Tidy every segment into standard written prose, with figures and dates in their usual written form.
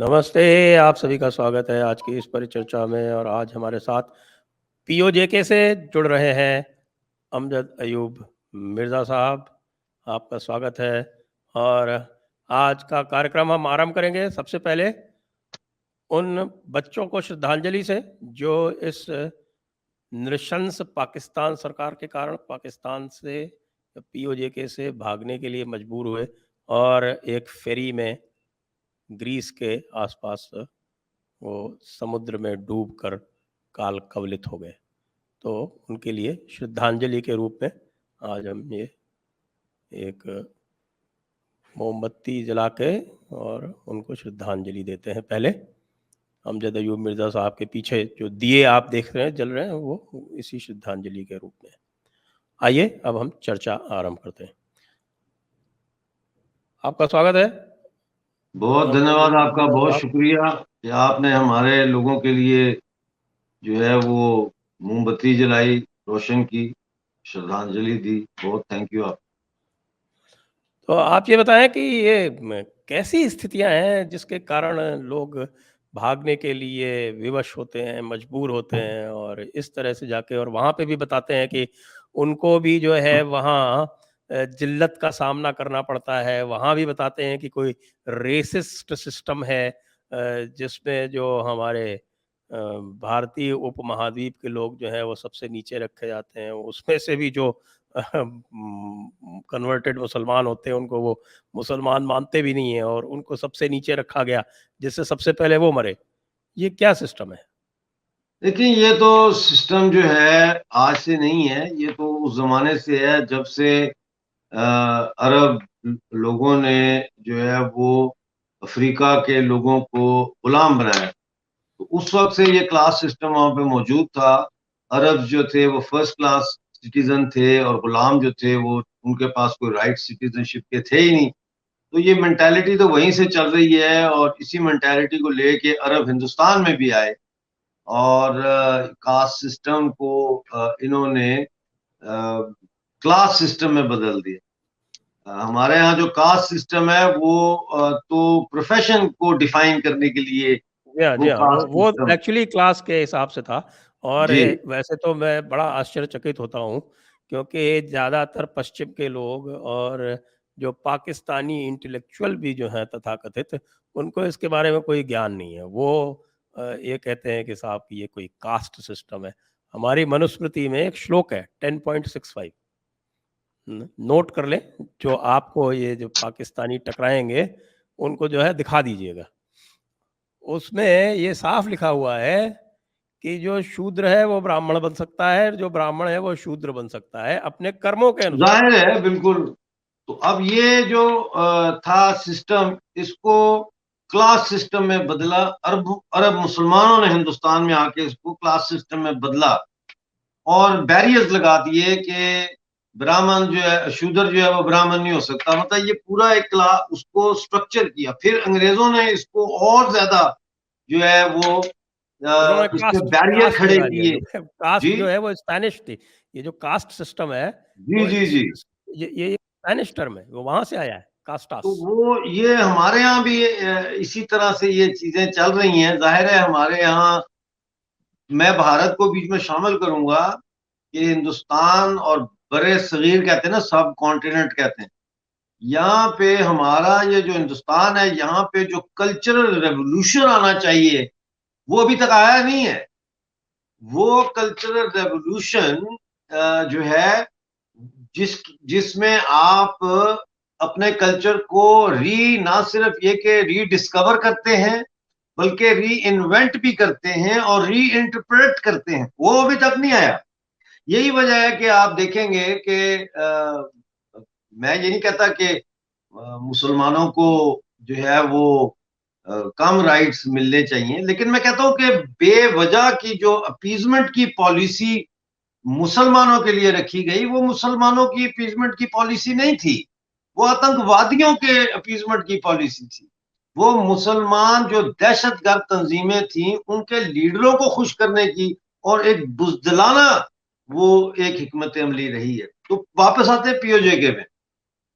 नमस्ते, आप सभी का स्वागत है आज की इस परिचर्चा में। और आज हमारे साथ पीओजेके से जुड़ रहे हैं अमजद अयूब मिर्ज़ा साहब, आपका स्वागत है। और आज का कार्यक्रम हम आरंभ करेंगे सबसे पहले उन बच्चों को श्रद्धांजलि से जो इस नृशंस पाकिस्तान सरकार के कारण पाकिस्तान से पीओजेके से भागने के लिए मजबूर हुए और एक फेरी में ग्रीस के आसपास वो समुद्र में डूबकर काल कवलित हो गए। तो उनके लिए श्रद्धांजलि के रूप में आज हम ये एक मोमबत्ती जला के और उनको श्रद्धांजलि देते हैं। पहले अमजद अयूब मिर्ज़ा साहब के पीछे जो दिए आप देख रहे हैं जल रहे हैं, वो इसी श्रद्धांजलि के रूप में। आइए अब हम चर्चा आरंभ करते हैं। आपका स्वागत है। बहुत धन्यवाद आपका, बहुत शुक्रिया कि आपने हमारे लोगों के लिए जो है वो मोमबत्ती जलाई, रोशन की, श्रद्धांजलि दी। बहुत थैंक यू आप। तो आप ये बताएं कि ये कैसी स्थितियां हैं जिसके कारण लोग भागने के लिए विवश होते हैं, मजबूर होते हैं और इस तरह से जाके और वहाँ पे भी बताते हैं कि उनको भी जो है वहाँ जिल्लत का सामना करना पड़ता है। वहाँ भी बताते हैं कि कोई रेसिस्ट सिस्टम है जिसमें जो हमारे भारतीय उपमहाद्वीप के लोग जो हैं वो सबसे नीचे रखे जाते हैं। उसमें से भी जो कन्वर्टेड मुसलमान होते हैं उनको वो मुसलमान मानते भी नहीं है और उनको सबसे नीचे रखा गया जिससे सबसे पहले वो मरे। ये क्या सिस्टम है? देखिए, ये तो सिस्टम जो है आज से नहीं है, ये तो उस जमाने से है जब से अरब लोगों ने जो है वो अफ्रीका के लोगों को गुलाम बनाया। तो उस वक्त से ये क्लास सिस्टम वहां पे मौजूद था। अरब जो थे वो फर्स्ट क्लास सिटीजन थे और गुलाम जो थे वो उनके पास कोई राइट सिटीजनशिप के थे ही नहीं। तो ये मेंटालिटी तो वहीं से चल रही है और इसी मेंटालिटी को लेके अरब हिंदुस्तान में भी आए और कास्ट सिस्टम को इन्होंने क्लास सिस्टम में बदल दिया। हमारे यहाँ जो कास्ट सिस्टम है वो तो प्रोफेशन को डिफाइन करने के लिए जी वो हाँ, कास्ट वो सिस्टम। एक्चुअली क्लास के हिसाब से था। और जी वैसे तो मैं बड़ा आश्चर्यचकित होता हूँ क्योंकि ज़्यादातर पश्चिम के लोग और जो पाकिस्तानी इंटेलेक्चुअल भी जो हैं तथाकथित, उनको इसके बारे में कोई ज्ञान नहीं है। वो ये कहते हैं कि साहब कि ये कोई कास्ट सिस्टम है। हमारी मनुस्मृति में एक श्लोक है 10.65, नोट कर लें। जो आपको ये जो पाकिस्तानी टकराएंगे उनको जो है दिखा दीजिएगा। उसमें ये साफ लिखा हुआ है कि जो शूद्र है वो ब्राह्मण बन सकता है, जो ब्राह्मण है वो शूद्र बन सकता है अपने कर्मों के अनुसार। जाहिर है, बिल्कुल। तो अब ये जो था सिस्टम, इसको क्लास सिस्टम में बदला। अरब अरब मुसलमानों ने हिंदुस्तान में आके इसको क्लास सिस्टम में बदला और बैरियर्स लगा दिए कि ब्राह्मण जो है, शूद्र जो है वो ब्राह्मण नहीं हो सकता। मतलब ये पूरा एक क्लास उसको स्ट्रक्चर किया। फिर अंग्रेजों ने इसको और ज्यादा जो है वो उन्होंने इस पे कास्ट बैरियर कास्ट खड़े लगा दिया। किए। जो कास्ट जी जो है वो स्पेनिश थी। ये जो कास्ट सिस्टम है जी वो जी जी। ये स्पेनिश टर्म है, वो वहां से आया है, कास्टास। तो वो ये हमारे यहाँ भी इसी तरह से ये चीजें चल रही हैं। जाहिर है हमारे यहाँ, मैं भारत को बीच में शामिल करूंगा कि हिंदुस्तान और बड़े सगीर कहते हैं ना, सब कॉन्टिनेंट कहते हैं। यहाँ पे हमारा ये जो हिंदुस्तान है, यहाँ पे जो कल्चरल रेवोल्यूशन आना चाहिए वो अभी तक आया नहीं है। वो कल्चरल रेवोल्यूशन जो है जिसमें आप अपने कल्चर को ना सिर्फ ये कि रीडिस्कवर करते हैं बल्कि री इन्वेंट भी करते हैं और री इंटरप्रेट करते हैं, वो अभी तक नहीं आया। यही वजह है कि आप देखेंगे कि मैं ये नहीं कहता कि मुसलमानों को जो है वो कम राइट्स मिलने चाहिए, लेकिन मैं कहता हूं कि बेवजह की जो अपीजमेंट की पॉलिसी मुसलमानों के लिए रखी गई, वो मुसलमानों की अपीजमेंट की पॉलिसी नहीं थी। वो आतंकवादियों के अपीजमेंट की पॉलिसी थी। वो मुसलमान जो दहशतगर्द तंजीमें थी उनके लीडरों को खुश करने की और एक बुजदिलाना वो एक हिकमत अमली रही है। तो वापस आते हैं पीओजे के में।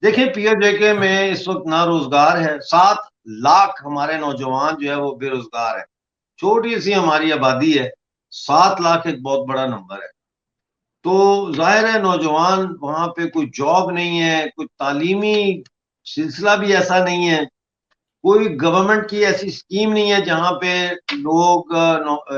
देखिए पीओजेके में इस वक्त ना रोजगार है, 7 लाख हमारे नौजवान जो है वो बेरोजगार है। छोटी सी हमारी आबादी है, 7 लाख एक बहुत बड़ा नंबर है। तो जाहिर है नौजवान वहां पे कोई जॉब नहीं है, कोई तालीमी सिलसिला भी ऐसा नहीं है, कोई गवर्नमेंट की ऐसी स्कीम नहीं है जहां पे लोग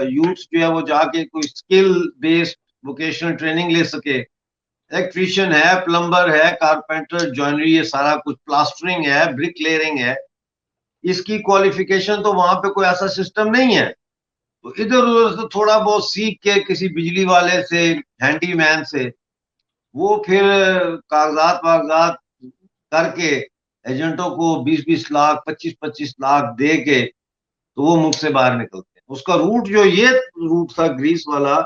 यूथ जो है वो जाके कोई स्किल बेस्ड वोकेशनल ट्रेनिंग ले सके। इलेक्ट्रीशियन है, प्लम्बर है, कारपेंटर, जॉइनरी, ये सारा कुछ, प्लास्टरिंग है, ब्रिक लेयरिंग है, इसकी क्वालिफिकेशन तो वहां पे कोई ऐसा सिस्टम नहीं है। तो इधर उधर से थोड़ा बहुत सीख के किसी बिजली वाले से, हैंडीमैन से, वो फिर कागजात वागजात करके एजेंटों को 20-20 लाख, 25-25 लाख दे के तो वो मुख से बाहर निकलते हैं। उसका रूट जो ये रूट था ग्रीस वाला,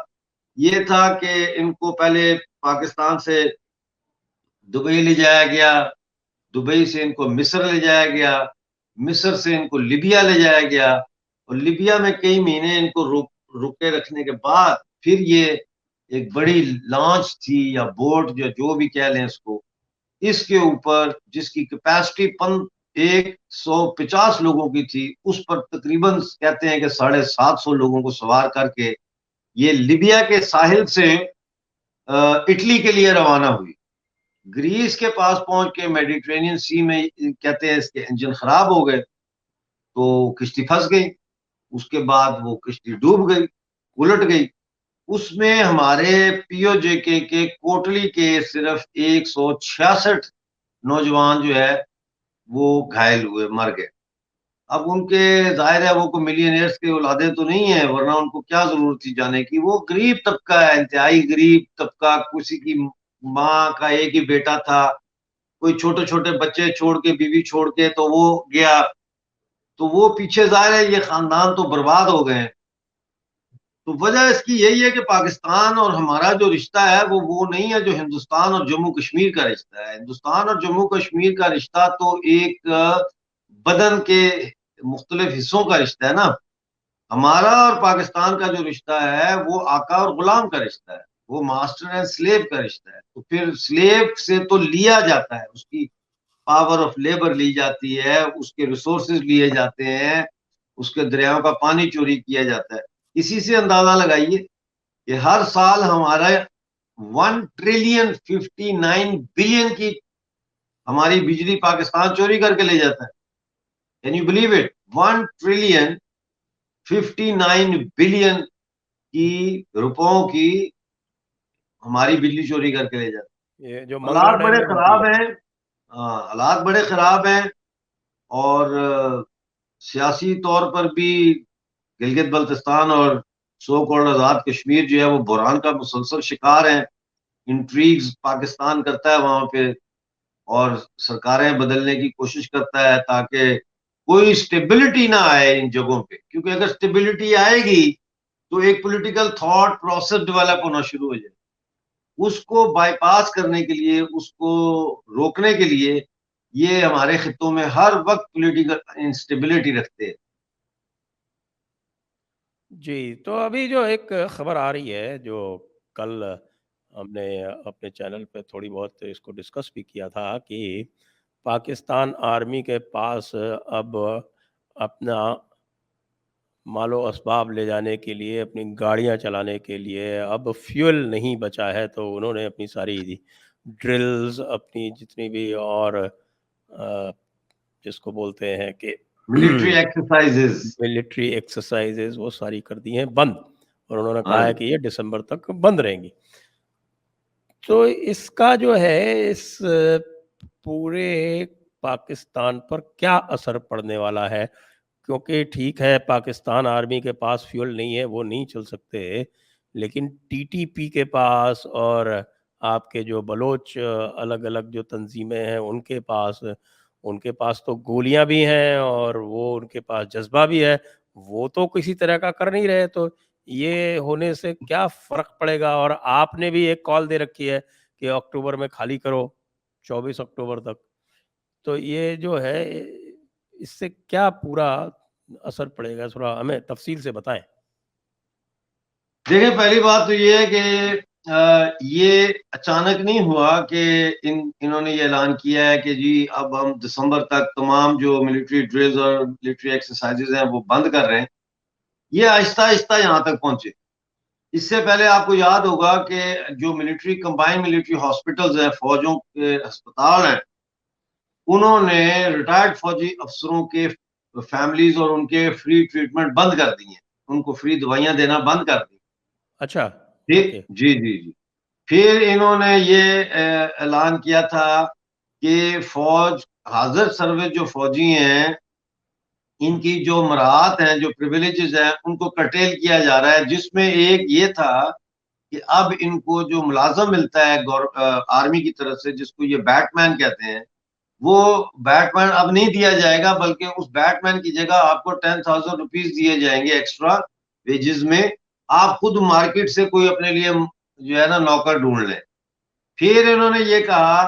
ये था कि इनको पहले पाकिस्तान से दुबई ले जाया गया, दुबई से इनको मिस्र ले जाया गया, मिस्र से इनको लिबिया ले जाया गया, और लिबिया में कई महीने इनको रुके रखने के बाद फिर ये एक बड़ी लॉन्च थी या बोट, जो भी कह लें इसको, इसके ऊपर जिसकी कैपेसिटी 150 लोगों की थी, उस पर तकरीबन कहते हैं कि 750 लोगों को सवार करके ये लिबिया के साहिल से इटली के लिए रवाना हुई। ग्रीस के पास पहुंच के मेडिटेरेनियन सी में कहते हैं इसके इंजन खराब हो गए, तो किश्ती फंस गई। उसके बाद वो किश्ती डूब गई, उलट गई। उसमें हमारे पीओजेके के कोटली के सिर्फ 166 नौजवान जो है वो घायल हुए, मर गए। अब उनके जाहिर है वो को मिलियनियर्स के औलादे तो नहीं है, वरना उनको क्या जरूरत थी जाने की। वो गरीब तबका है, इंतहाई गरीब तबका, किसी की माँ का एक ही बेटा था, कोई छोटे छोटे बच्चे छोड़ के, बीवी छोड़ के तो वो गया। तो वो पीछे जाहिर है ये खानदान तो बर्बाद हो गए हैं। तो वजह इसकी यही है कि पाकिस्तान और हमारा जो रिश्ता है वो नहीं है जो हिंदुस्तान और जम्मू कश्मीर का रिश्ता है। हिंदुस्तान और जम्मू कश्मीर का रिश्ता तो एक बदन के मुख्तलिफ हिस्सों का रिश्ता है ना। हमारा और पाकिस्तान का जो रिश्ता है वो आका और गुलाम का रिश्ता है, वो मास्टर एंड स्लेव का रिश्ता है। तो फिर स्लेव से तो लिया जाता है, उसकी पावर ऑफ लेबर ली जाती है, उसके रिसोर्सेज लिए जाते हैं, उसके दरियाओं का पानी चोरी किया जाता है। इसी से अंदाजा लगाइए कि हर साल हमारा 1 ट्रिलियन 59 बिलियन की हमारी बिजली पाकिस्तान चोरी करके ले जाता है। Can you believe it? 1 trillion 59 billion की रुपयों की हमारी बिजली चोरी करके ले जाता ये जो है। मंगला हालात डैम बड़े में होती खराब है। हैं। हालात बड़े खराब हैं, और सियासी तौर पर भी गिलगित बल्तिस्तान और सो कॉल्ड आजाद कश्मीर जो है वो बुरहान का मुसलसल शिकार है। इंट्रीग्स पाकिस्तान करता है वहां पे, और सरकारें बदलने की कोशिश करता है ताकि कोई स्टेबिलिटी ना आए इन जगहों पे। क्योंकि अगर स्टेबिलिटी आएगी तो एक पॉलिटिकल थॉट प्रोसेस डेवलप होना शुरू हो जाए। उसको बाईपास करने के लिए, उसको रोकने के लिए ये हमारे खित्तों में हर वक्त पॉलिटिकल इंस्टेबिलिटी रखते हैं। जी, तो अभी जो एक खबर आ रही है, जो कल हमने अपने चैनल पे थोड़ी बहुत इसको डिस्कस भी किया था कि पाकिस्तान आर्मी के पास अब अपना मालो असबाब ले जाने के लिए, अपनी गाड़ियाँ चलाने के लिए अब फ्यूल नहीं बचा है, तो उन्होंने अपनी सारी ड्रिल्स, अपनी जितनी भी और जिसको बोलते हैं कि मिलिट्री एक्सरसाइजेस। मिलिट्री एक्सरसाइजेज, वो सारी कर दी हैं बंद, और उन्होंने हाँ कहा है जी। कि ये दिसंबर तक बंद रहेंगी। तो इसका जो है इस पूरे पाकिस्तान पर क्या असर पड़ने वाला है? क्योंकि ठीक है, पाकिस्तान आर्मी के पास फ्यूल नहीं है, वो नहीं चल सकते, लेकिन टीटीपी के पास और आपके जो बलोच अलग-अलग जो तंजीमें हैं उनके पास तो गोलियाँ भी हैं और वो उनके पास जज़्बा भी है, वो तो किसी तरह का कर नहीं रहे। तो ये होने से क्या फ़र्क पड़ेगा? और आपने भी एक कॉल दे रखी है कि अक्टूबर में खाली करो, 24 अक्टूबर तक। तो ये जो है, इससे क्या पूरा असर पड़ेगा? थोड़ा हमें तफ़सील से बताएँ। देखिए पहली बात तो ये है कि ये अचानक नहीं हुआ कि इन्होंने ये ऐलान किया है कि जी अब हम दिसंबर तक तमाम जो मिलिट्री ड्रिल्स और मिलिट्री एक्सरसाइजेज हैं वो बंद कर रहे हैं। ये आहिस्ता आहिस्ता यहाँ तक पहुंचे। इससे पहले आपको याद होगा कि जो मिलिट्री कंबाइंड मिलिट्री हॉस्पिटल्स हैं, फौजों के अस्पताल हैं, उन्होंने रिटायर्ड फौजी अफसरों के फैमिलीज और उनके फ्री ट्रीटमेंट बंद कर दिए, उनको फ्री दवाइयां देना बंद कर दी। अच्छा। ठीक, ओके। जी जी जी। फिर इन्होंने ये ऐलान किया था कि फौज, हाजिर सर्विस जो फौजी हैं, इनकी जो मराहत हैं, जो प्रिविलेजेस हैं, उनको कर्टेल किया जा रहा है, जिसमें एक ये था कि अब इनको जो मुलाजम मिलता है आर्मी की तरफ से, जिसको ये बैटमैन कहते हैं, वो बैटमैन अब नहीं दिया जाएगा, बल्कि उस बैटमैन की जगह आपको 10,000 रुपीज दिए जाएंगे एक्स्ट्रा वेजेस में। आप खुद मार्केट से कोई अपने लिए जो है ना नौकर ढूंढ लें। फिर इन्होंने ये कहा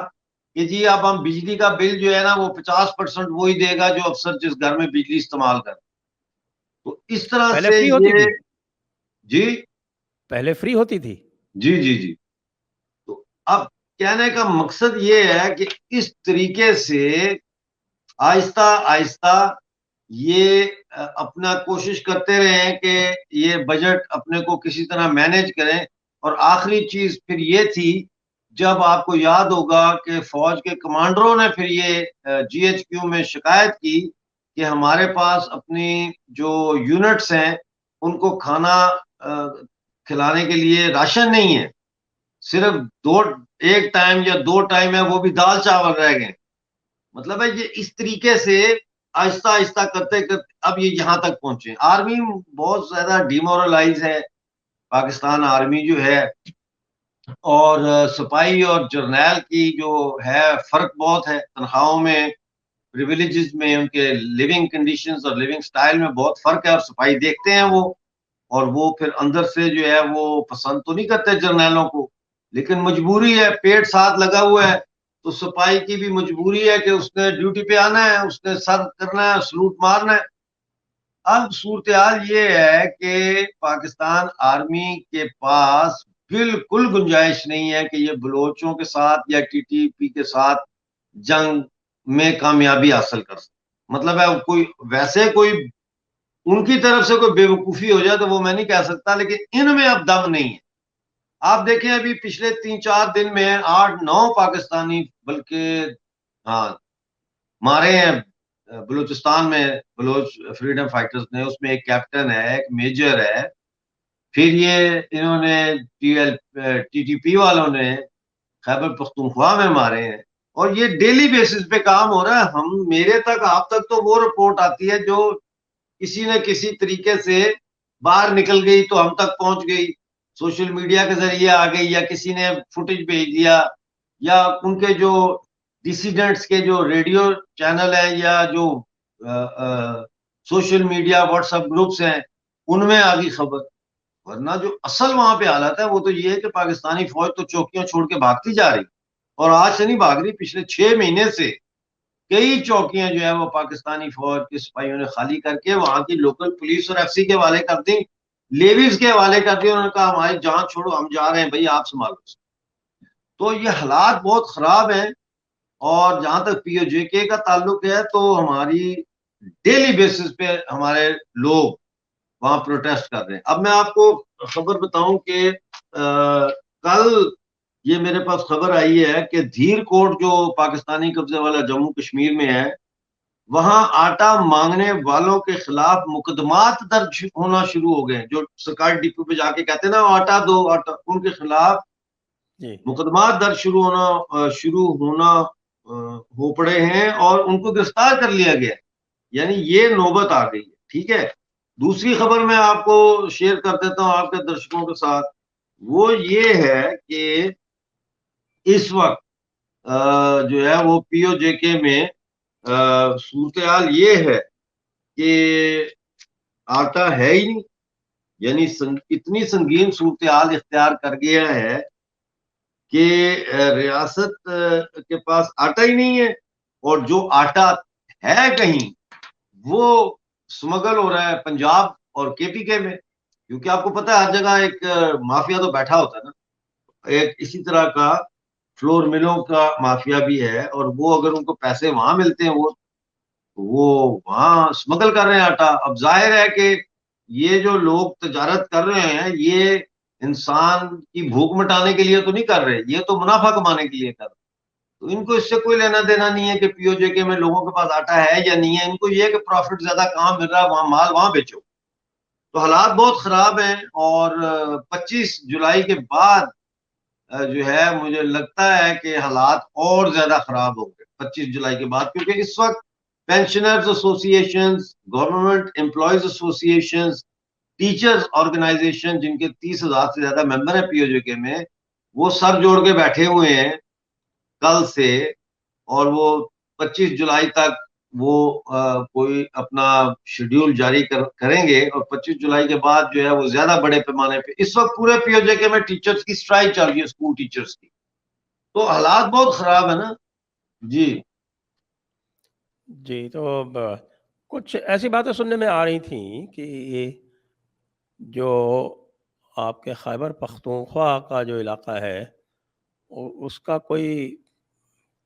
कि जी अब हम बिजली का बिल जो है ना वो 50% वही देगा जो अफसर जिस घर में बिजली इस्तेमाल कर। तो इस तरह पहले से फ्री होती ये, थी? जी पहले फ्री होती थी? जी जी जी। तो अब कहने का मकसद ये है कि इस तरीके से आहिस्ता आहिस्ता ये अपना कोशिश करते रहे हैं कि ये बजट अपने को किसी तरह मैनेज करें। और आखिरी चीज फिर ये थी, जब आपको याद होगा कि फौज के कमांडरों ने फिर ये GHQ में शिकायत की कि हमारे पास अपनी जो यूनिट्स हैं उनको खाना खिलाने के लिए राशन नहीं है, सिर्फ दो, एक टाइम या दो टाइम है, वो भी दाल चावल रह गए। मतलब है ये इस तरीके से आहिस्ता आहिस्ता करते करते अब ये यहाँ तक पहुंचे। आर्मी बहुत ज्यादा डिमोरलाइज है, पाकिस्तान आर्मी जो है। और सिपाही और जर्नैल की जो है फर्क बहुत है, तनख्वाहों में, प्रिविलेजेस में, उनके लिविंग कंडीशंस और लिविंग स्टाइल में बहुत फर्क है। और सिपाही देखते हैं वो, और वो फिर अंदर से जो है वो पसंद तो नहीं करते जर्नैलों को, लेकिन मजबूरी है, पेट साथ लगा हुआ है। तो सिपाही की भी मजबूरी है कि उसने ड्यूटी पे आना है, उसने सर्व करना है, सलूट मारना है। अब सूरत हाल ये है कि पाकिस्तान आर्मी के पास बिल्कुल गुंजाइश नहीं है कि ये बलोचों के साथ या TTP के साथ जंग में कामयाबी हासिल कर सके। मतलब है कोई वैसे कोई उनकी तरफ से कोई बेवकूफी हो जाए तो वो मैं नहीं कह सकता, लेकिन इनमें अब दम नहीं है। आप देखें अभी पिछले 3-4 दिन में 8-9 पाकिस्तानी, बल्कि हाँ, मारे हैं बलूचिस्तान में, बलोच फ्रीडम फाइटर्स ने। उसमें एक कैप्टन है, एक मेजर है। फिर ये इन्होंने TTP वालों ने खैबर पख्तूनख्वा में मारे हैं। और ये डेली बेसिस पे काम हो रहा है। हम, मेरे तक, आप तक तो वो रिपोर्ट आती है जो किसी न किसी तरीके से बाहर निकल गई तो हम तक पहुंच गई, सोशल मीडिया के जरिए आ गई, या किसी ने फुटेज भेज दिया, या उनके जो डिसिडेंट्स के जो रेडियो चैनल है या जो सोशल मीडिया व्हाट्सएप ग्रुप्स हैं उनमें आ गई खबर। वरना जो असल वहां पे हालत है वो तो ये है कि पाकिस्तानी फौज तो चौकियां छोड़ के भागती जा रही, और आज से नहीं भाग रही, पिछले 6 महीने से कई चौकियां जो है वो पाकिस्तानी फौज के सिपाहियों ने खाली करके वहां की लोकल पुलिस और FC के हवाले कर दी, लेविस के हवाले कर दी। उन्होंने कहा हमारी जान छोड़ो, हम जा रहे हैं भाई, आप संभालो। तो ये हालात बहुत खराब हैं। और जहां तक POJK का ताल्लुक है तो हमारी डेली बेसिस पे हमारे लोग वहां प्रोटेस्ट कर रहे हैं। अब मैं आपको खबर बताऊं कि कल ये मेरे पास खबर आई है कि धीर कोट जो पाकिस्तानी कब्जे वाला जम्मू कश्मीर में है, वहां आटा मांगने वालों के खिलाफ मुकदमात दर्ज होना शुरू हो गए। जो सरकारी डिपो पे जाके कहते हैं ना आटा दो आटा, उनके खिलाफ जी। मुकदमात दर्ज शुरू होना हो पड़े हैं, और उनको गिरफ्तार कर लिया गया। यानी ये नौबत आ गई है। ठीक है, दूसरी खबर मैं आपको शेयर कर देता हूं आपके दर्शकों के साथ। वो ये है कि इस वक्त जो है वो POJK में सूरत हाल ये है कि आटा है ही नहीं। यानी इतनी संगीन सूरत हाल इख्तियार कर गया है कि रियासत के पास आटा ही नहीं है। और जो आटा है कहीं, वो स्मगल हो रहा है पंजाब और KPK में, क्योंकि आपको पता है हर जगह एक माफिया तो बैठा होता है ना। एक इसी तरह का फ्लोर मिलों का माफिया भी है, और वो अगर उनको पैसे वहां मिलते हैं वो वहां स्मगल कर रहे हैं आटा। अब जाहिर है कि ये जो लोग तजारत कर रहे हैं, ये इंसान की भूख मिटाने के लिए तो नहीं कर रहे, ये तो मुनाफा कमाने के लिए कर रहे हैं। तो इनको इससे कोई लेना देना नहीं है कि पीओजेके में लोगों के पास आटा है या नहीं है। इनको ये कि प्रॉफिट ज्यादा कहाँ मिल रहा है, वहां माल वहां बेचो। तो हालात बहुत खराब हैं, और 25 जुलाई के बाद जो है मुझे लगता है कि हालात और ज्यादा खराब होंगे 25 जुलाई के बाद, क्योंकि इस वक्त pensioners associations, government employees associations, teachers organisation, जिनके 30,000 से ज्यादा मेंबर है पीओजेके में, वो सर जोड़ के बैठे हुए हैं कल से। और वो 25 जुलाई तक वो कोई अपना शेड्यूल जारी करेंगे, और 25 जुलाई के बाद जो है वो ज्यादा बड़े पैमाने पे, इस वक्त पूरे पीओजेके में टीचर्स की स्ट्राइक चल रही है, स्कूल टीचर्स की। तो हालात बहुत खराब है ना जी। जी, तो कुछ ऐसी बातें सुनने में आ रही थी कि ये जो आपके खैबर पख्तूनख्वा का जो इलाका है, उसका कोई,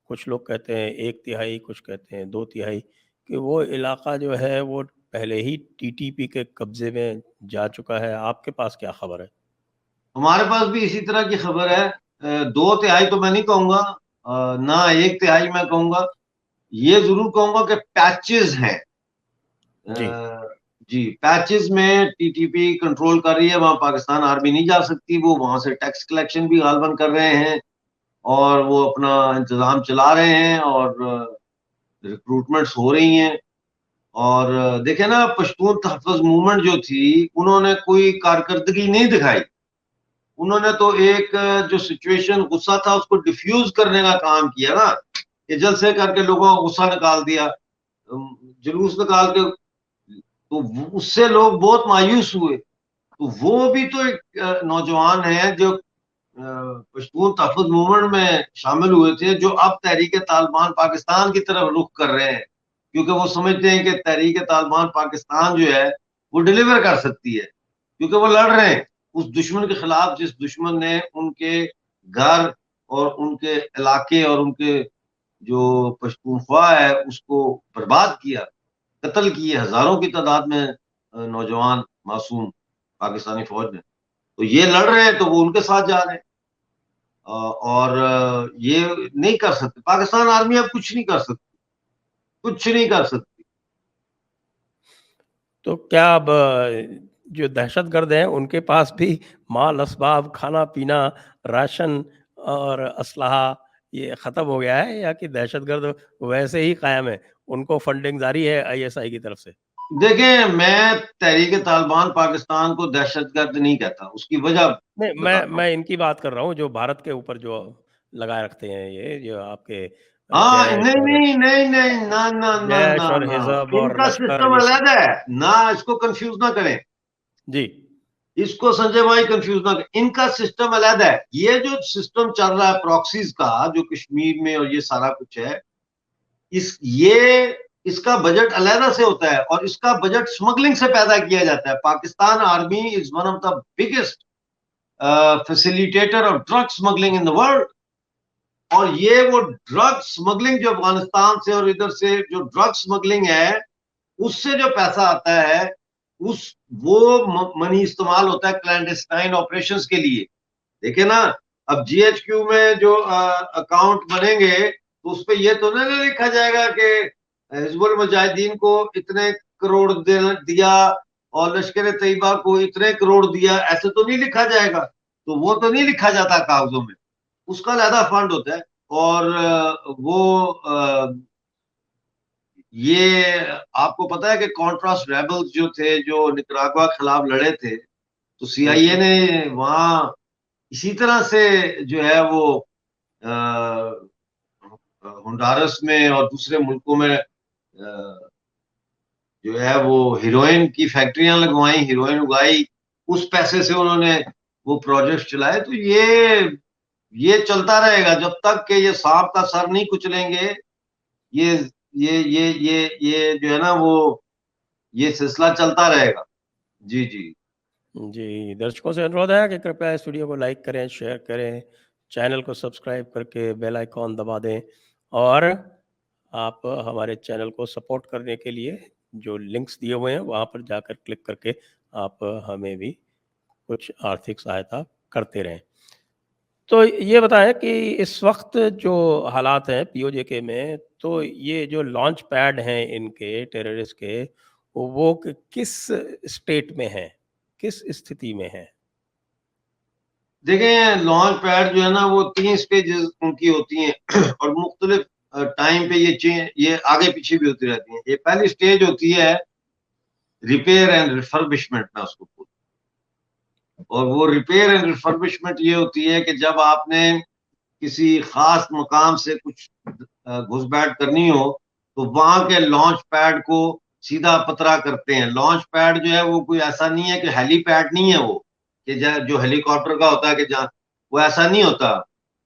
कुछ लोग कहते हैं एक तिहाई, कुछ कहते हैं दो तिहाई, कि वो इलाका जो है वो पहले ही टीटीपी के कब्जे में जा चुका है। आपके पास क्या खबर है? हमारे पास भी इसी तरह की खबर है। 2 तिहाई तो मैं नहीं कहूंगा, ना 1 तिहाई मैं कहूंगा। ये जरूर कहूंगा कि पैचेस हैं। जी। जी, पैचेस में टीटीपी कंट्रोल कर रही है, वहां पाकिस्तान आर्मी नहीं जा सकती। वो वहां से टैक्स कलेक्शन भी गालबन कर रहे हैं, और वो अपना इंतजाम चला रहे हैं, और रिक्रूटमेंट्स हो रही हैं। और देखे ना, पश्तून तहफ़्फ़ुज़ मूवमेंट जो थी, उन्होंने कोई कारकर्दगी नहीं दिखाई। उन्होंने तो एक जो सिचुएशन, गुस्सा था, उसको डिफ्यूज करने का काम किया ना, कि जलसे करके लोगों का गुस्सा निकाल दिया, जुलूस निकाल के। तो उससे लोग बहुत मायूस हुए। तो वो भी तो एक नौजवान है जो पश्तून तहफ़्फ़ुज़ मूवमेंट में शामिल हुए थे, जो अब तहरीक तालिबान पाकिस्तान की तरफ रुख कर रहे हैं, क्योंकि वो समझते हैं कि तहरीक तालिबान पाकिस्तान जो है वो डिलीवर कर सकती है, क्योंकि वो लड़ रहे हैं उस दुश्मन के खिलाफ जिस दुश्मन ने उनके घर और उनके इलाके और उनके जो पश्तूनख्वा है उसको बर्बाद किया, कत्ल किए हजारों की तादाद में नौजवान मासूम पाकिस्तानी फौज ने। तो ये लड़ रहे हैं, तो वो उनके साथ जा रहे हैं। और ये नहीं कर सकते, पाकिस्तान आर्मी अब कुछ नहीं कर सकती, कुछ नहीं कर सकती। तो क्या अब जो दहशतगर्द हैं उनके पास भी माल असबाब, खाना-पीना, राशन और असलहा ये ख़त्म हो गया है, या कि दहशतगर्द वैसे ही कायम है? उनको फंडिंग जारी है आईएसआई की तरफ से? देखें, मैं तहरीक तालिबान पाकिस्तान को दहशतगर्द नहीं कहता, उसकी वजह नहीं, मैं बताता हूँ। मैं इनकी बात कर रहा हूँ जो भारत के ऊपर जो लगाए रखते हैं, ये जो आपके हाँ, जैश नहीं और नहीं नहीं नहीं, ना ना ना जैश ना और ना, हिज़ब और इनका लश्कर, सिस्टम ये सब। अलग है ना, इसको कंफ्यूज ना करें। जी। इसको संजय भाई कंफ्यूज ना करें, इनका सिस्टम अलग है। ये जो सिस्टम चल रहा है प्रॉक्सीज का, जो कश्मीर में और ये सारा कुछ है, इसका बजट अलहदा से होता है, और इसका बजट स्मगलिंग से पैदा किया जाता है। Pakistan army is one of the biggest facilitator of drug smuggling in the world. और ये वो ड्रग स्मगलिंग जो अफगानिस्तान से और इधर से जो ड्रग स्मगलिंग है, उससे जो पैसा आता है, उस वो मनी इस्तेमाल होता है क्लैंडस्टाइन ऑपरेशंस के लिए। देखिए ना, अब जीएचक्यू में जो अकाउंट बनेंगे, तो उस पर यह तो नहीं लिखा जाएगा कि हिजबुल मुजाहिदीन को इतने करोड़ दिया और लश्कर तैयबा को इतने करोड़ दिया, ऐसे तो नहीं लिखा जाएगा। तो वो तो नहीं लिखा जाता कागजों में, उसका अलहदा फंड होता है। और ये आपको पता है कि कॉन्ट्रास्ट रेबल्स जो थे, जो निकरागुआ के खिलाफ लड़े थे, तो सीआईए हुँ। ने वहां इसी तरह से जो है वो होंडुरास में और दूसरे मुल्कों में जो है वो हीरोइन की फैक्ट्रियां लगवाई, हीरोइन उगाई, उस पैसे से उन्होंने वो प्रोजेक्ट चलाए। तो ये चलता रहेगा जब तक कि ये सांप का सर नहीं कुचलेंगे। ये ये जो है ना वो, ये सिलसिला चलता रहेगा। जी जी। जी, दर्शकों से अनुरोध है कि कृपया इस वीडियो को लाइक करें, शेयर करें, चैनल को सब्सक्राइब करके बेल आइकॉन दबा दें और आप हमारे चैनल को सपोर्ट करने के लिए जो लिंक्स दिए हुए हैं, वहाँ पर जाकर क्लिक करके आप हमें भी कुछ आर्थिक सहायता करते रहें। तो ये बताएँ कि इस वक़्त जो हालात हैं पीओजेके में, तो ये जो लॉन्च पैड हैं इनके टेररिस्ट के, वो किस स्टेट में हैं? किस स्थिति में हैं? देखें, लॉन्च पैड जो है ना वो 3 स्टेजेस उनकी होती हैं और मुख्तलिफ टाइम पे ये आगे पीछे भी होती रहती हैं। ये पहली स्टेज होती है रिपेयर एंड रिफर्बिशमेंट, मैं उसको बोलूँ। और वो रिपेयर एंड रिफर्बिशमेंट ये होती है कि जब आपने किसी खास मकाम से कुछ घुसपैठ करनी हो, तो वहां के लॉन्च पैड को सीधा पतरा करते हैं। लॉन्च पैड जो है वो कोई ऐसा नहीं है कि हेलीपैड नहीं है वो, कि जो हेलीकॉप्टर का होता है कि जहाँ, वो ऐसा नहीं होता।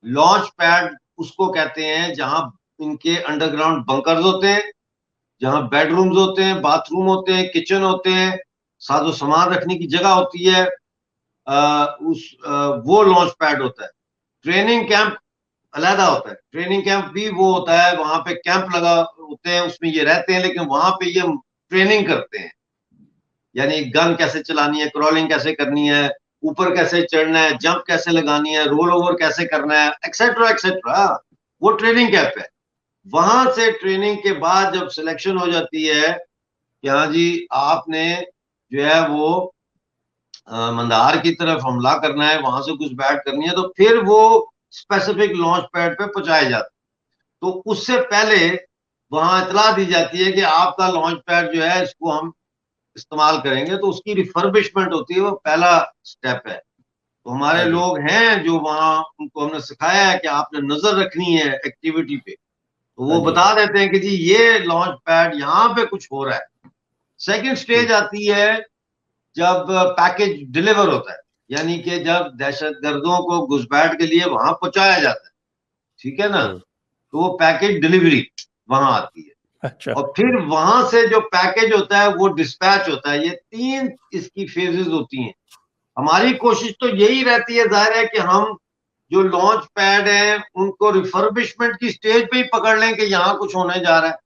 लॉन्च पैड उसको कहते हैं जहां इनके अंडरग्राउंड बंकर्स होते हैं, जहां बेडरूम्स होते हैं, बाथरूम होते हैं, किचन होते हैं, साजो सामान रखने की जगह होती है। वो लॉन्च पैड होता है। ट्रेनिंग कैंप अलहदा होता है। ट्रेनिंग कैंप भी वो होता है, वहां पे कैंप लगा होते हैं, उसमें ये रहते हैं, लेकिन वहां पे ये ट्रेनिंग करते हैं। यानी गन कैसे चलानी है, क्रॉलिंग कैसे करनी है, ऊपर कैसे चढ़ना है, जंप कैसे लगानी है, रोल ओवर कैसे करना है, एक्सेट्रा एक्सेट्रा। वो ट्रेनिंग कैंप है। वहां से ट्रेनिंग के बाद जब सिलेक्शन हो जाती है कि हाँ जी आपने जो है वो मंदार की तरफ हमला करना है, वहां से घुसपैठ करनी है, तो फिर वो स्पेसिफिक लॉन्च पैड पे पहुंचाए जाते हैं। तो उससे पहले वहां इतला दी जाती है कि आपका लॉन्च पैड जो है इसको हम इस्तेमाल करेंगे, तो उसकी रिफर्बिशमेंट होती है, वो पहला स्टेप है। तो हमारे हाँ जी। लोग हैं जो वहां, उनको हमने सिखाया है कि आपने नजर रखनी है एक्टिविटी पे, तो हाँ वो जी, बता हाँ। देते हैं कि जी ये लॉन्च पैड यहाँ पे कुछ हो रहा है। सेकंड हुँ, स्टेज आती है जब पैकेज डिलीवर होता है, यानी कि जब दहशतगर्दों को घुसपैठ के लिए वहां पहुंचाया जाता है, ठीक है ना, हुँ। तो वो पैकेज डिलीवरी वहां आती है। अच्छा। और फिर वहां से जो पैकेज होता है वो डिस्पैच होता है। ये 3 इसकी फेजेस होती हैं। हमारी कोशिश तो यही रहती है, जाहिर है कि हम जो लॉन्च पैड है उनको रिफर्बिशमेंट की स्टेज पे ही पकड़ लें कि यहाँ कुछ होने जा रहा है।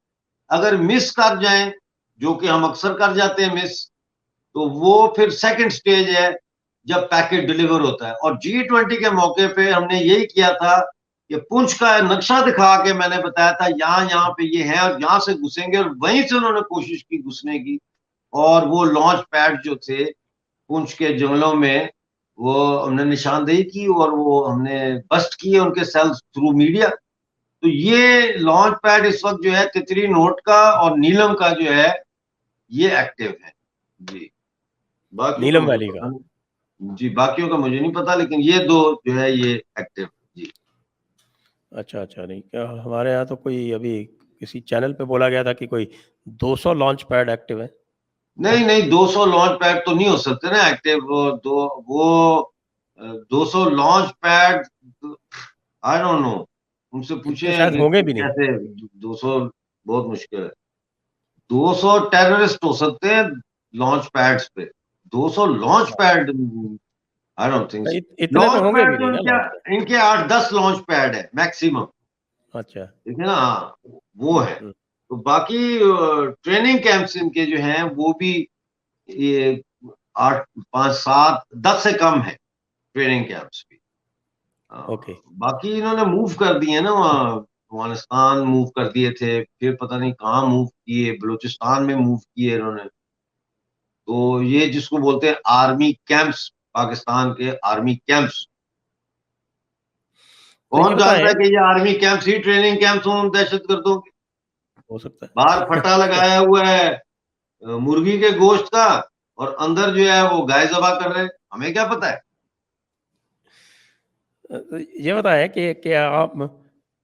अगर मिस कर जाएं, जो कि हम अक्सर कर जाते हैं मिस, तो वो फिर सेकंड स्टेज है जब पैकेज डिलीवर होता है। और G20 के मौके पे हमने यही किया था कि पुंछ का नक्शा दिखा के मैंने बताया था यहाँ यहाँ पे ये है और यहाँ से घुसेंगे, और वहीं से उन्होंने कोशिश की घुसने की। और वो लॉन्च पैड जो थे पुंछ के जंगलों में, वो हमने निशानदेही की और वो हमने बस्ट किए उनके सेल्स थ्रू मीडिया। तो ये लॉन्च पैड इस वक्त जो है तितली नोट का और नीलम का जो है ये एक्टिव है। जी, बाकियों का नीलम मुझे वैली पता का। नहीं। जी, बाकियों का मुझे नहीं पता, लेकिन ये 2 जो है ये एक्टिव। जी। अच्छा, अच्छा, नहीं क्या हमारे यहाँ तो कोई अभी किसी चैनल पे बोला गया था कि कोई 200 लॉन्च पैड एक्टिव हैं। नहीं, नहीं, 200 लॉन्च पैड तो नहीं हो सकते ना एक्टिव। वो 200 launch pad, I don't know, उनसे इतने पूछे शायद कि होंगे भी नहीं। कैसे 200, बहुत मुश्किल है। 200 टेररिस्ट हो सकते हैं लॉन्च पैड्स पे। 200 लॉन्च हाँ, pad, I don't think so. इतने तो लॉन्च होंगे पैड भी तो नहीं ना लॉन्च पैड। इनके 8-10 लॉन्च पैड है मैक्सिमम, अच्छा। ठीक है ना। हाँ, वो है। हुँ, तो बाकी ट्रेनिंग कैंप्स इनके जो हैं वो भी ये 8, 5, 7, 10 से कम है ट्रेनिंग कैंप्स भी। ओके। बाकी इन्होंने मूव कर दिए ना, वहाँ अफगानिस्तान मूव कर दिए थे, फिर पता नहीं कहाँ मूव किए, बलूचिस्तान में मूव किए इन्होंने। तो ये जिसको बोलते हैं आर्मी कैंप्स, पाकिस्तान के आर्मी कैंप्स। तो ये कौन जानता बताएँ है कि ये आर्मी कैंप्स ही ट्रेनिंग कैंप्स हों दहशतगर्दों के। हो सकता बाहर है। फट्टा लगाया हुआ है मुर्गी के गोश्त का, और अंदर जो है वो गाय ज़बह कर रहे हैं, हमें क्या पता है। ये बताएँ कि क्या आप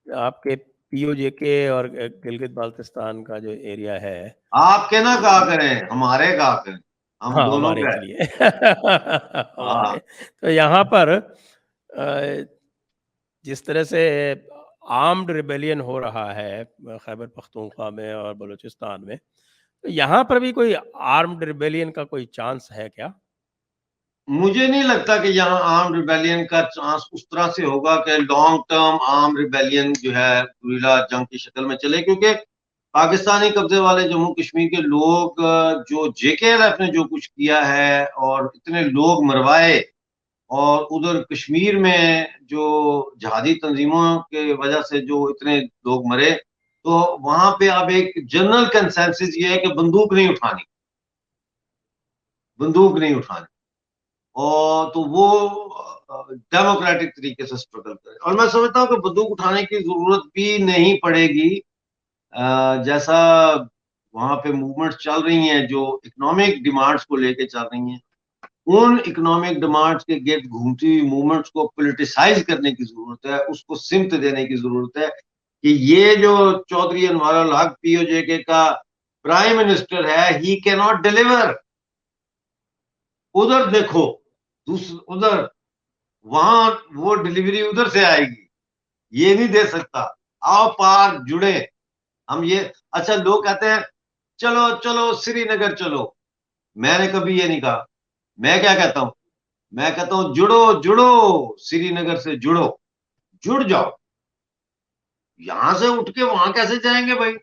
आपके पीओजेके और गिलगित-बाल्टिस्तान का जो एरिया है, आपके ना कहा इ करें, हमारे कहा करें, हम हाँ, दोनों हमारे का है। चलिए। हाँ। हमारे तो यहाँ पर जिस तरह से आर्म्ड रिबेलियन हो रहा है खैबर पख्तूनख्वा में और बलूचिस्तान में, तो यहाँ पर भी कोई आर्म्ड रिबेलियन का कोई चांस है क्या? मुझे नहीं लगता कि यहाँ आर्म रिबेलियन का चांस उस तरह से होगा कि लॉन्ग टर्म आर्म रिबेलियन जो है गुरिल्ला जंग की शक्ल में चले, क्योंकि पाकिस्तानी कब्जे वाले जम्मू कश्मीर के लोग जो JKLF ने जो कुछ किया है और इतने लोग मरवाए, और उधर कश्मीर में जो जिहादी तंजीमों के वजह से जो इतने लोग मरे, तो वहां पे अब एक जनरल कंसेंसस ये है कि बंदूक नहीं उठानी, बंदूक नहीं उठानी। और तो वो डेमोक्रेटिक तरीके से स्ट्रगल करे, और मैं समझता हूँ कि बंदूक उठाने की जरूरत भी नहीं पड़ेगी। जैसा वहां पे मूवमेंट चल रही हैं जो इकोनॉमिक डिमांड्स को लेके चल रही हैं, उन इकोनॉमिक डिमांड्स के गिर्द घूमती हुई मूवमेंट्स को पॉलिटिसाइज करने की जरूरत है, उसको सिमत देने की जरूरत है कि ये जो चौधरी अनवर अल हक POJK का प्राइम मिनिस्टर है, ही कैन नॉट डिलीवर। उधर देखो, उधर वहां वो डिलीवरी उधर से आएगी, ये नहीं दे सकता। आओ पार जुड़े हम ये। अच्छा, लोग कहते हैं चलो चलो श्रीनगर चलो, मैंने कभी ये नहीं कहा। मैं क्या कहता हूं, मैं कहता हूं जुड़ो जुड़ो, श्रीनगर से जुड़ो, जुड़ जाओ। यहां से उठ के वहां कैसे जाएंगे भाई?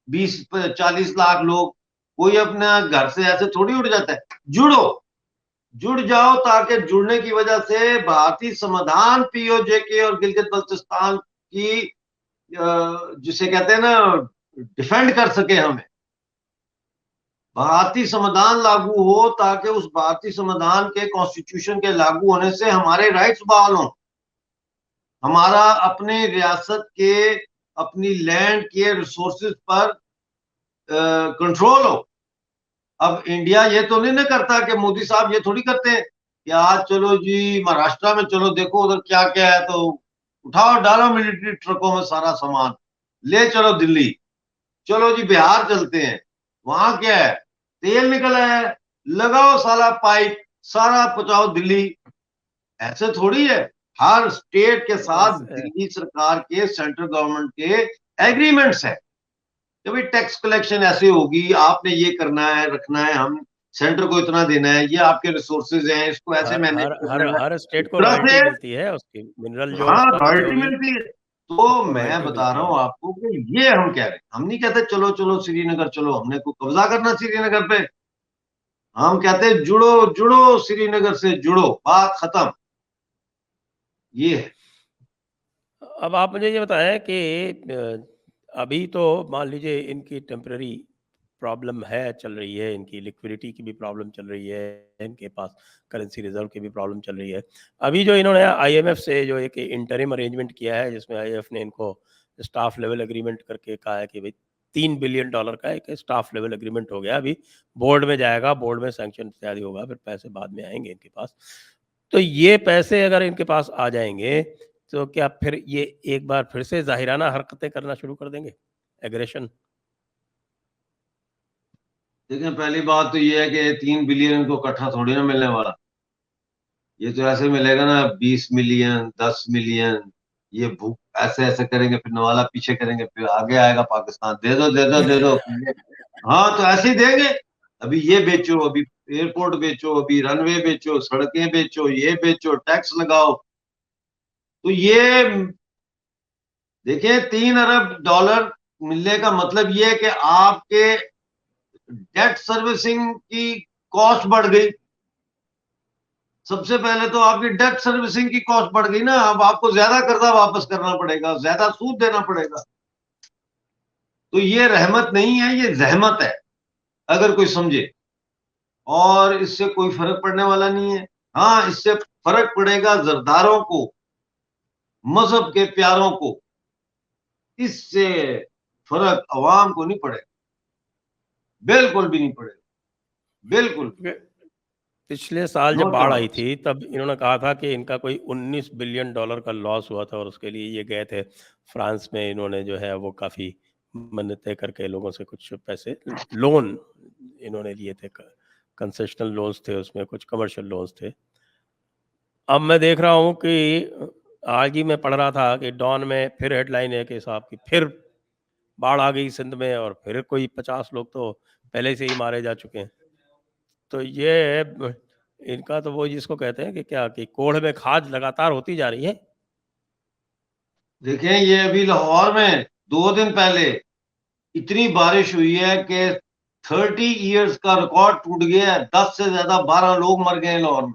20-40 लाख लोग, कोई अपना घर से ऐसे थोड़ी उठ जाता है। जुड़ो, जुड़ जाओ, ताकि जुड़ने की वजह से भारतीय संविधान POJK और गिलगित बल्तिस्तान की जिसे कहते हैं ना, डिफेंड कर सके हमें। भारतीय संविधान लागू हो, ताकि उस भारतीय संविधान के कॉन्स्टिट्यूशन के लागू होने से हमारे राइट्स बहाल हों, हमारा अपने रियासत के, अपनी लैंड के रिसोर्सेज पर कंट्रोल हो। अब इंडिया ये तो नहीं ना करता कि मोदी साहब ये थोड़ी करते हैं कि आज चलो जी महाराष्ट्र में, चलो देखो उधर क्या क्या है, तो उठाओ डालो मिलिट्री ट्रकों में सारा सामान, ले चलो दिल्ली। चलो जी बिहार चलते हैं, वहां क्या है, तेल निकल आया है, लगाओ साला पाइप, सारा पहुंचाओ दिल्ली। ऐसे थोड़ी है। हर स्टेट के साथ दिल्ली सरकार के, सेंट्रल गवर्नमेंट के एग्रीमेंट्स है कि भाई टैक्स कलेक्शन ऐसे होगी, आपने ये करना है, रखना है, हम सेंटर को इतना देना है, ये आपके रिसोर्सेज हैं, इसको ऐसे हर मैनेज हर हर करना है। हर इस स्टेट को तरह रॉयल्टी से, मिलती है उसकी, मिनरल जो हाँ, उत्पत्ति रॉयल्टी होगी मिलती है। तो उसको मैं रॉयल्टी बता रहा मिलती है। हूँ आपको कि ये हम कह रहे हैं, हम नहीं कहते चलो चलो श्रीनगर चलो, हमने को कब्जा करना श्रीनगर पे। हम कहते हैं जुड़ो जुड़ो, श्रीनगर से जुड़ो, बात खत्म। ये है। अब आप मुझे ये बताएं कि अभी तो मान लीजिए इनकी टेम्पररी प्रॉब्लम है, चल रही है, इनकी लिक्विडिटी की भी प्रॉब्लम चल रही है, इनके पास करेंसी रिजर्व की भी प्रॉब्लम चल रही है। अभी जो इन्होंने IMF से जो एक इंटरिम अरेंजमेंट किया है, जिसमें IMF ने इनको स्टाफ लेवल एग्रीमेंट करके कहा है कि भाई $3 बिलियन का एक स्टाफ लेवल एग्रीमेंट हो गया, अभी बोर्ड में जाएगा, बोर्ड में सैंक्शन तैयारी होगा, फिर पैसे बाद में आएंगे इनके पास। तो ये पैसे अगर इनके पास आ जाएंगे, तो क्या फिर ये एक बार फिर से ज़ाहिराना हरकतें करना शुरू कर देंगे, एग्रेशन? लेकिन पहली बात तो ये है कि 3 बिलियन को इकट्ठा थोड़ी ना मिलने वाला। ये तो ऐसे मिलेगा ना, 20 मिलियन, 10 मिलियन, ये भूख ऐसे ऐसे करेंगे, फिर नवाला पीछे करेंगे, फिर आगे आएगा पाकिस्तान, दे दो दे दो दे दो। हाँ, तो ऐसे ही देंगे। अभी ये बेचो, अभी एयरपोर्ट बेचो, अभी रनवे बेचो, सड़कें बेचो, ये बेचो, टैक्स लगाओ। तो ये देखिए, $3 अरब मिलने का मतलब ये है कि आपके डेट सर्विसिंग की कॉस्ट बढ़ गई। सबसे पहले तो आपकी डेट सर्विसिंग की कॉस्ट बढ़ गई ना, अब आपको ज्यादा कर्जा वापस करना पड़ेगा, ज्यादा सूद देना पड़ेगा। तो ये रहमत नहीं है, ये जहमत है, अगर कोई समझे। और इससे कोई फर्क पड़ने वाला नहीं है। हाँ, इससे फर्क पड़ेगा जरदारों को, मजहब के प्यारों को। इससे फर्क अवाम को नहीं पड़ेगा, बिल्कुल भी नहीं पड़ेगा, बिल्कुल। पिछले साल नो जब बाढ़ आई चांस। थी, तब इन्होंने कहा था कि इनका कोई $19 बिलियन का लॉस हुआ था, और उसके लिए ये गए थे फ्रांस में। इन्होंने जो है वो काफ़ी मन्नतें करके लोगों से कुछ पैसे, लोन इन्होंने लिए थे, कंसेशनल लोन्स थे, उसमें कुछ कमर्शियल लोन्स थे। अब मैं देख रहा हूँ कि आज ही मैं पढ़ रहा था कि डॉन में फिर हेडलाइन है कि साहब की फिर बाढ़ आ गई सिंध में, और फिर कोई 50 लोग तो पहले से ही मारे जा चुके हैं। तो ये इनका तो वो जिसको कहते हैं कि क्या कि कोढ़ में खाज लगातार होती जा रही है। देखें, ये अभी लाहौर में 2 दिन पहले इतनी बारिश हुई है कि 30 इयर्स का रिकॉर्ड टूट गया है। 10 से ज्यादा 12 लोग मर गए लाहौर में।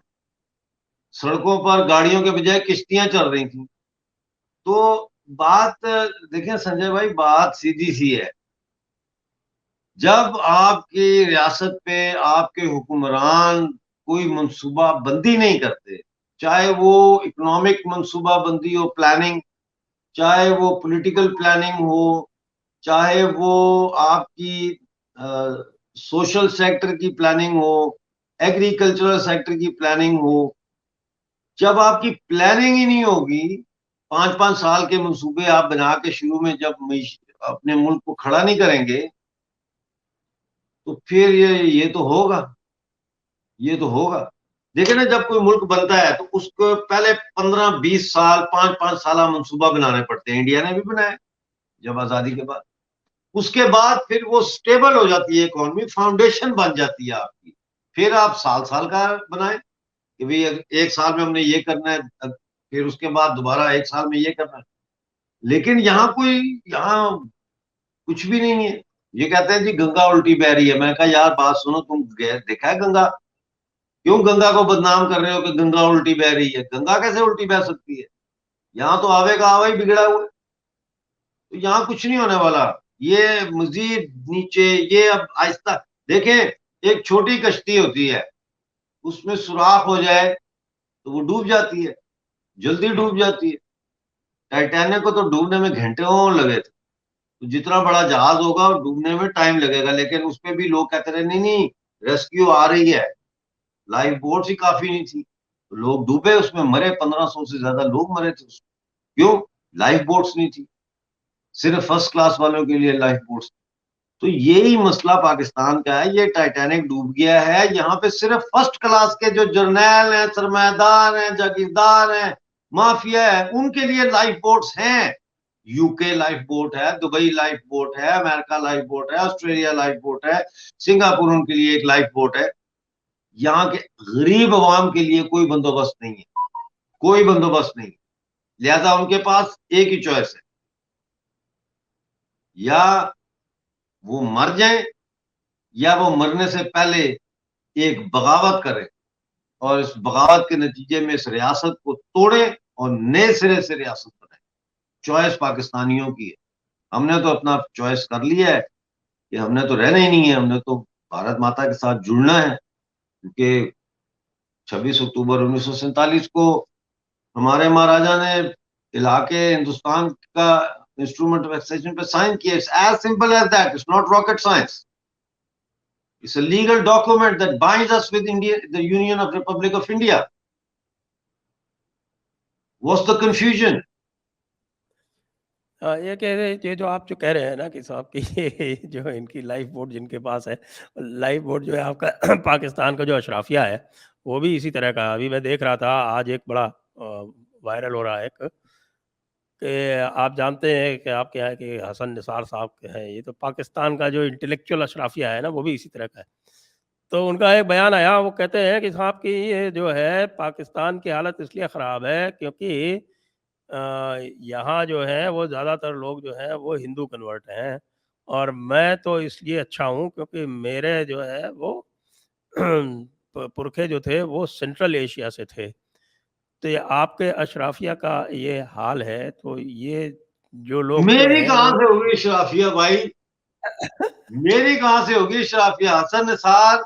सड़कों पर गाड़ियों के बजाय किश्तियां चल रही थी। तो बात देखें संजय भाई, बात सीधी सी है। जब आपकी रियासत पे आपके हुक्मरान कोई मंसूबा बंदी नहीं करते, चाहे वो इकोनॉमिक मंसूबा बंदी हो, प्लानिंग, चाहे वो पॉलिटिकल प्लानिंग हो, चाहे वो आपकी सोशल सेक्टर की प्लानिंग हो, एग्रीकल्चरल सेक्टर की प्लानिंग हो, जब आपकी प्लानिंग ही नहीं होगी, 5-5 साल के मंसूबे आप बना के शुरू में जब अपने मुल्क को खड़ा नहीं करेंगे, तो फिर ये तो होगा, ये तो होगा। देखिए ना, जब कोई मुल्क बनता है तो उसको पहले 15-20 साल, 5-5 साल मंसूबा बनाने पड़ते हैं। इंडिया ने भी बनाया जब आजादी के बाद। उसके बाद फिर वो स्टेबल हो जाती है इकोनॉमी, फाउंडेशन बन जाती है आपकी। फिर आप साल साल का बनाए कि भाई 1 साल में हमने ये करना है, फिर उसके बाद दोबारा 1 साल में ये करना है। लेकिन यहाँ कुछ भी नहीं है। ये कहते हैं जी गंगा उल्टी बह रही है। मैं कहा यार बात सुनो, तुम देखा है गंगा? क्यों गंगा को बदनाम कर रहे हो कि गंगा उल्टी बह रही है? गंगा कैसे उल्टी बह सकती है? यहाँ तो आवे का आवा ही बिगड़ा हुआ है। तो यहाँ कुछ नहीं होने वाला। ये मजीद नीचे, ये अब आहिस्ता देखें, एक छोटी कश्ती होती है, उसमें सुराख हो जाए तो वो डूब जाती है, जल्दी डूब जाती है। टाइटैनिक को तो डूबने में घंटों लगे थे। तो जितना बड़ा जहाज होगा और डूबने में टाइम लगेगा, लेकिन उस पे भी लोग कहते रहे नहीं नहीं, रेस्क्यू आ रही है। लाइफ बोट्स ही काफी नहीं थी, तो लोग डूबे, उसमें मरे, 1500 से ज्यादा लोग मरे थे उसमें। क्यों? लाइफ बोट्स नहीं थी। सिर्फ फर्स्ट क्लास वालों के लिए लाइफ बोट्स। तो यही मसला पाकिस्तान का है। ये टाइटैनिक डूब गया है, यहाँ पे सिर्फ फर्स्ट क्लास के जो जर्नैल हैं, सरमायादार हैं, जागीरदार हैं, माफिया है, उनके लिए लाइफ बोट्स हैं। यूके लाइफ बोट है, दुबई लाइफ बोट है, अमेरिका लाइफ बोट है, ऑस्ट्रेलिया लाइफ बोट है, सिंगापुर उनके लिए एक लाइफ बोट है। यहाँ के गरीब अवाम के लिए कोई बंदोबस्त नहीं है, कोई बंदोबस्त नहीं। लिहाजा उनके पास एक ही चॉइस है, या वो मर जाएं, या वो मरने से पहले एक बगावत करें और इस बगावत के नतीजे में इस रियासत को तोड़े और नए सिरे से रियासत बनाए। चॉइस पाकिस्तानियों की है। हमने तो अपना चॉइस कर लिया है कि हमने तो रहना ही नहीं है, हमने तो भारत माता के साथ जुड़ना है। क्योंकि 26 अक्टूबर 1947 को हमारे महाराजा ने इलाके हिंदुस्तान का इंस्ट्रूमेंट ऑफ एक्सटेंशन पे साइन किया। It's as simple as that, it's not rocket science. It's a legal document that binds us with India, the Union of Republic of India. What's the confusion? ये कह रहे, ये जो आप जो कह रहे हैं ना कि साहब कि ये जो इनकी लाइफ बोट जिनके पास है, लाइफ बोट जो है आपका पाकिस्तान का जो अशराफिया है, वो भी इसी तरह का। अभी मैं देख रहा था, आज एक बड़ा वायरल हो रहा है एक, कि आप जानते हैं कि आपके यहाँ के हसन निसार साहब के हैं, ये तो पाकिस्तान का जो इंटेलेक्चुअल अशराफिया है ना, वो भी इसी तरह का है। तो उनका एक बयान आया, वो कहते हैं कि साहब कि ये जो है पाकिस्तान की हालत इसलिए ख़राब है क्योंकि यहाँ जो है वो ज़्यादातर लोग जो हैं वो हिंदू कन्वर्ट हैं, और मैं तो इसलिए अच्छा हूँ क्योंकि मेरे जो है वो पुरखे जो थे वो सेंट्रल एशिया से थे। तो ये आपके अशराफिया का ये हाल है, तो ये जो लोग जो मेरी हैं कहां वो से होगी शराफिया भाई? मेरी कहां से होगी शराफिया? हसन निसार,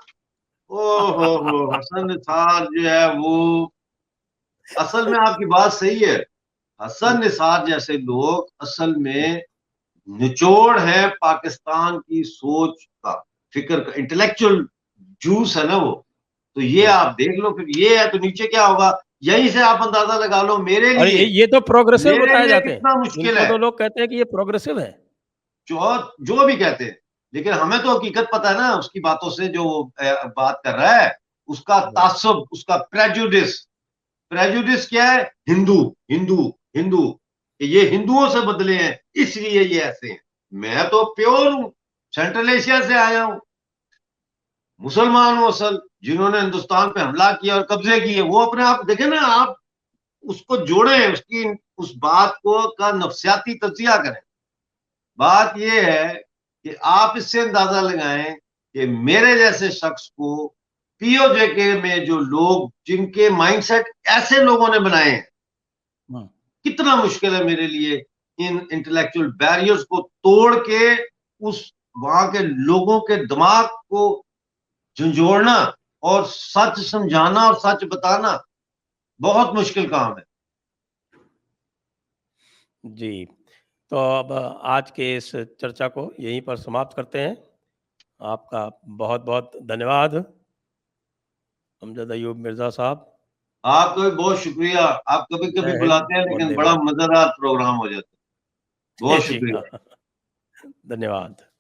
ओ हो, हसन निसार जो है वो, असल में आपकी बात सही है। हसन निसार जैसे लोग असल में निचोड़ है पाकिस्तान की सोच का, फिक्र का, इंटेलेक्चुअल जूस है ना वो। तो ये आप देख लो, फिर ये है तो नीचे क्या होगा, यहीं से आप अंदाजा लगा लो। और ये तो प्रोग्रेसिव मेरे बताए लिए जाते हैं। कितना मुश्किल इनको है, तो लोग कहते हैं कि ये प्रोग्रेसिव है। जो जो भी कहते हैं। लेकिन हमें तो हकीकत पता है ना, उसकी बातों से जो बात कर रहा है, उसका तासुब, उसका प्रेजुडिस। प्रेजुडिस क्या है? हिंदू, हिंदू, हिंदू। ये हिंदुओं से बदले हैं इसलिए ये ऐसे हैं। मैं तो प्योर हूं, सेंट्रल एशिया से आया हूं। मुसलमान वो असल जिन्होंने हिंदुस्तान पे हमला किया और कब्जे किए, वो अपने आप देखे ना, आप उसको जोड़ें, उसकी उस बात को का नफ्सियाती तज्जिया करें। बात ये है कि आप इससे अंदाजा लगाएं कि मेरे जैसे शख्स को पीओजेके में जो लोग, जिनके माइंडसेट ऐसे लोगों ने बनाए हैं, कितना मुश्किल है मेरे लिए इन इंटेलेक्चुअल बैरियर्स को तोड़ के उस वहां के लोगों के दिमाग को झंझोड़ना और सच समझाना और सच बताना बहुत मुश्किल काम है। जी, तो अब आज के इस चर्चा को यहीं पर समाप्त करते हैं। आपका बहुत-बहुत धन्यवाद, अमजद अयूब मिर्ज़ा साहब। आपका भी बहुत शुक्रिया। आप कभी कभी जय हिंद, बुलाते हैं, लेकिन वंदे बड़ा मातरम। मजेदार प्रोग्राम हो जाता है। बहुत जी शुक्रिया। हाँ, धन्यवाद।